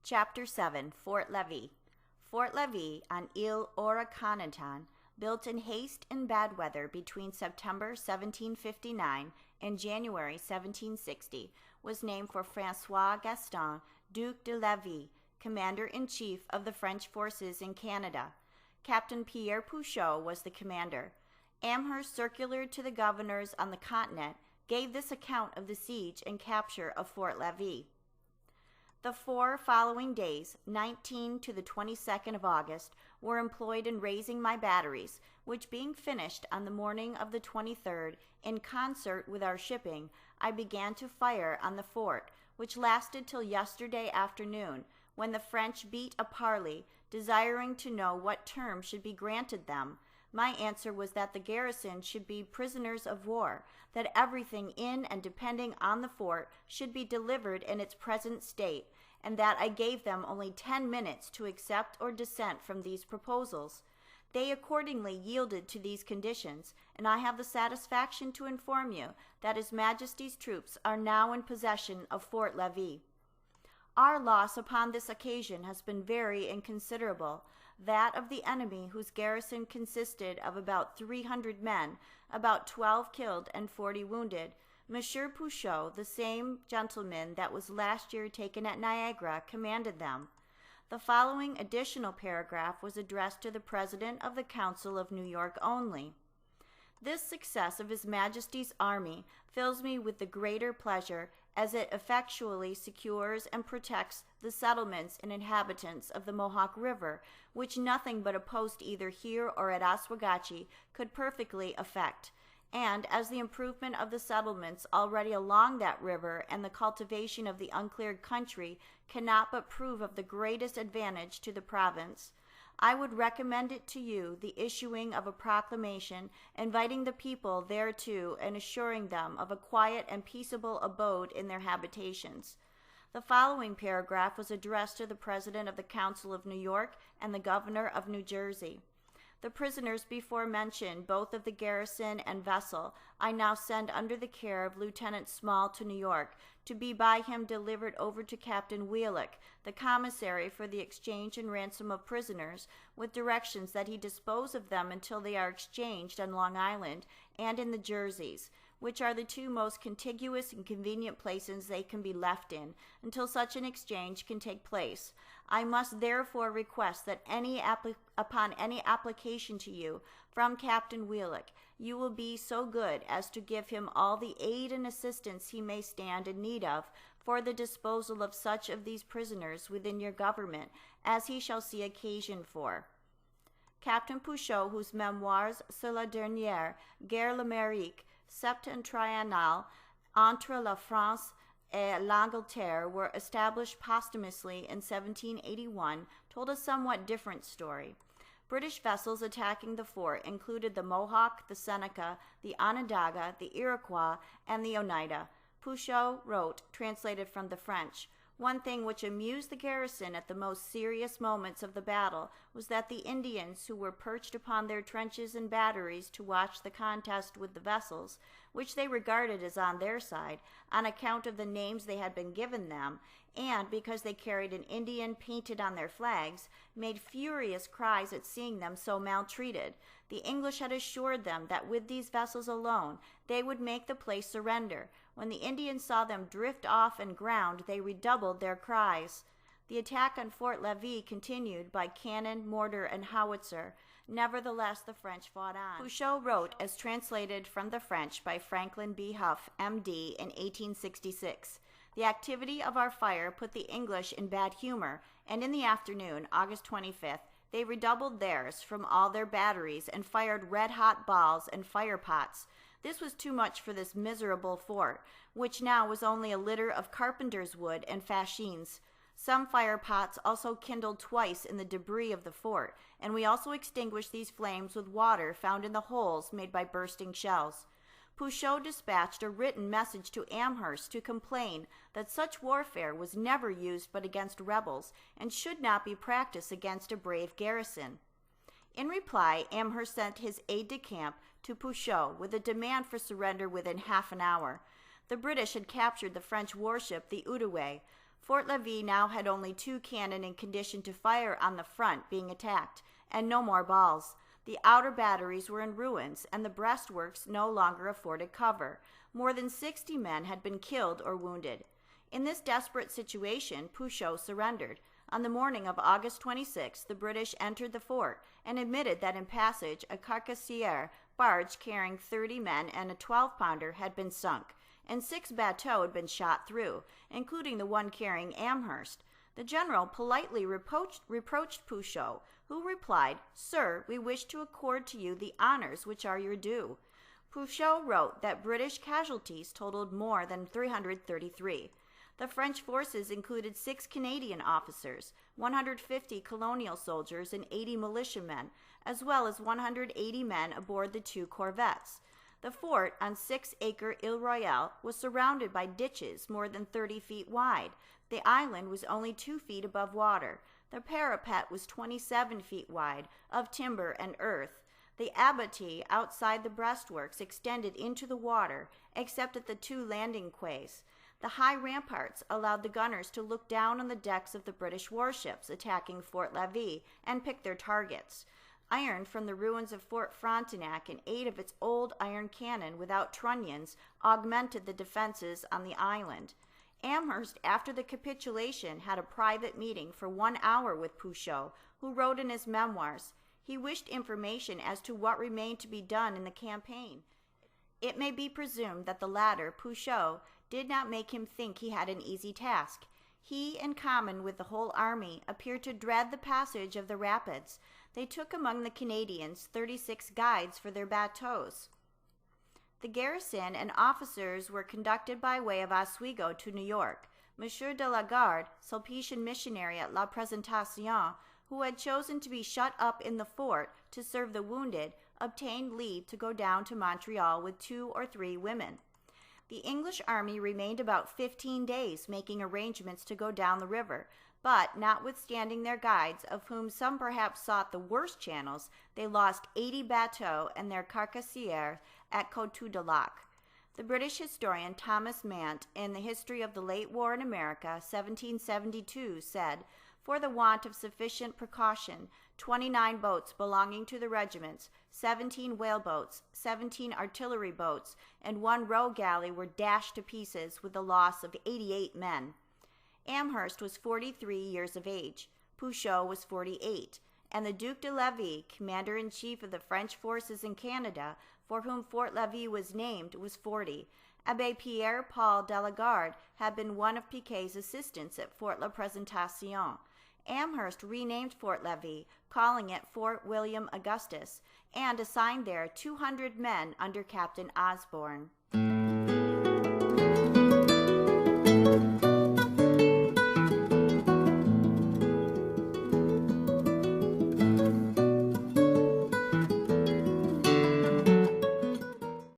Chapter 7, Fort Levis. Fort Levis on Ile Oronacanaton, built in haste and bad weather between September 1759 and January 1760, was named for François Gaston, Duc de Levis, Commander-in-Chief of the French forces in Canada. Captain Pierre Pouchot was the commander. Amherst circulated to the governors on the continent, gave this account of the siege and capture of Fort Levis. The 4 following days, 19 to the 22nd of August, were employed in raising my batteries, which being finished on the morning of the 23rd, in concert with our shipping, I began to fire on the fort, which lasted till yesterday afternoon, when the French beat a parley, desiring to know what term should be granted them. My answer was that the garrison should be prisoners of war, that everything in and depending on the fort should be delivered in its present state, and that I gave them only 10 minutes to accept or dissent from these proposals. They accordingly yielded to these conditions, and I have the satisfaction to inform you that His Majesty's troops are now in possession of Fort Levis. Our loss upon this occasion has been very inconsiderable, that of the enemy, whose garrison consisted of about 300 men, about 12 killed and 40 wounded. Monsieur Pouchot, the same gentleman that was last year taken at Niagara, commanded them. The following additional paragraph was addressed to the President of the Council of New York only. This success of His Majesty's army fills me with the greater pleasure as it effectually secures and protects the settlements and inhabitants of the Mohawk River, which nothing but a post either here or at Oswegatchie could perfectly effect, and as the improvement of the settlements already along that river and the cultivation of the uncleared country cannot but prove of the greatest advantage to the province, I would recommend it to you the issuing of a proclamation inviting the people thereto and assuring them of a quiet and peaceable abode in their habitations. The following paragraph was addressed to the President of the Council of New York and the Governor of New Jersey. The prisoners before mentioned, both of the garrison and vessel, I now send under the care of Lieutenant Small to New York, to be by him delivered over to Captain Wheelock, the commissary for the exchange and ransom of prisoners, with directions that he dispose of them until they are exchanged on Long Island and in the Jerseys, which are the 2 most contiguous and convenient places they can be left in, until such an exchange can take place. I must therefore request that upon any application to you from Captain Wheelock, you will be so good as to give him all the aid and assistance he may stand in need of for the disposal of such of these prisoners within your government as he shall see occasion for. Captain Pouchot, whose Memoirs sur la dernière guerre l'Amérique septentrionale entre la France et l'Angleterre were established posthumously in 1781, told a somewhat different story. British vessels attacking the fort included the Mohawk, the Seneca, the Onondaga, the Iroquois, and the Oneida. Pouchot wrote, translated from the French, "One thing which amused the garrison at the most serious moments of the battle was that the Indians, who were perched upon their trenches and batteries to watch the contest with the vessels, which they regarded as on their side, on account of the names they had been given them, and because they carried an Indian painted on their flags, made furious cries at seeing them so maltreated. The English had assured them that with these vessels alone they would make the place surrender. When the Indians saw them drift off and ground, they redoubled their cries." The attack on Fort Levis continued by cannon, mortar, and howitzer. Nevertheless, the French fought on. Pouchot wrote, as translated from the French by Franklin B. Huff, M.D., in 1866. The activity of our fire put the English in bad humor, and in the afternoon, August 25th, they redoubled theirs from all their batteries and fired red-hot balls and fire-pots. This was too much for this miserable fort, which now was only a litter of carpenter's wood and fascines. Some fire-pots also kindled twice in the debris of the fort, and we also extinguished these flames with water found in the holes made by bursting shells. Pouchot dispatched a written message to Amherst to complain that such warfare was never used but against rebels and should not be practiced against a brave garrison. In reply, Amherst sent his aide-de-camp to Pouchot with a demand for surrender within half an hour. The British had captured the French warship, the Outaouais. Fort Levis now had only 2 cannon in condition to fire on the front being attacked, and no more balls. The outer batteries were in ruins, and the breastworks no longer afforded cover. More than 60 men had been killed or wounded. In this desperate situation, Pouchot surrendered. On the morning of August 26, the British entered the fort and admitted that in passage a carcassière barge carrying 30 men and a 12-pounder had been sunk, and 6 bateaux had been shot through, including the one carrying Amherst. The general politely reproached Pouchot, who replied, "Sir, we wish to accord to you the honors which are your due." Pouchot wrote that British casualties totaled more than 333. The French forces included 6 Canadian officers, 150 colonial soldiers, and 80 militiamen, as well as 180 men aboard the 2 corvettes. The fort on 6-acre Ile Royale was surrounded by ditches more than 30 feet wide. The island was only 2 feet above water. The parapet was 27 feet wide, of timber and earth. The abattis outside the breastworks extended into the water, except at the 2 landing quays. The high ramparts allowed the gunners to look down on the decks of the British warships attacking Fort Levis and pick their targets. Iron from the ruins of Fort Frontenac and 8 of its old iron cannon without trunnions augmented the defenses on the island. Amherst, after the capitulation, had a private meeting for 1 hour with Pouchot, who wrote in his memoirs, he wished information as to what remained to be done in the campaign. It may be presumed that the latter, Pouchot, did not make him think he had an easy task. He, in common with the whole army, appeared to dread the passage of the rapids. They took among the Canadians 36 guides for their bateaux. The garrison and officers were conducted by way of Oswego to New York. Monsieur de la Garde, Sulpician missionary at La Présentation, who had chosen to be shut up in the fort to serve the wounded, obtained leave to go down to Montreal with 2 or 3 women. The English army remained about 15 days making arrangements to go down the river, but notwithstanding their guides, of whom some perhaps sought the worst channels, they lost 80 bateaux and their carcassières at Coteau-du-Lac. The British historian Thomas Mant, in the History of the Late War in America, 1772, said, "For the want of sufficient precaution, 29 boats belonging to the regiments, 17 whaleboats, 17 artillery boats, and 1 row galley were dashed to pieces with the loss of 88 men." Amherst was 43 years of age, Pouchot was 48, and the Duc de Levis, commander-in-chief of the French forces in Canada, for whom Fort Levis was named, was 40. Abbé Pierre-Paul de la Garde had been one of Piquet's assistants at Fort La Présentation. Amherst renamed Fort Levis, calling it Fort William Augustus, and assigned there 200 men under Captain Osborne.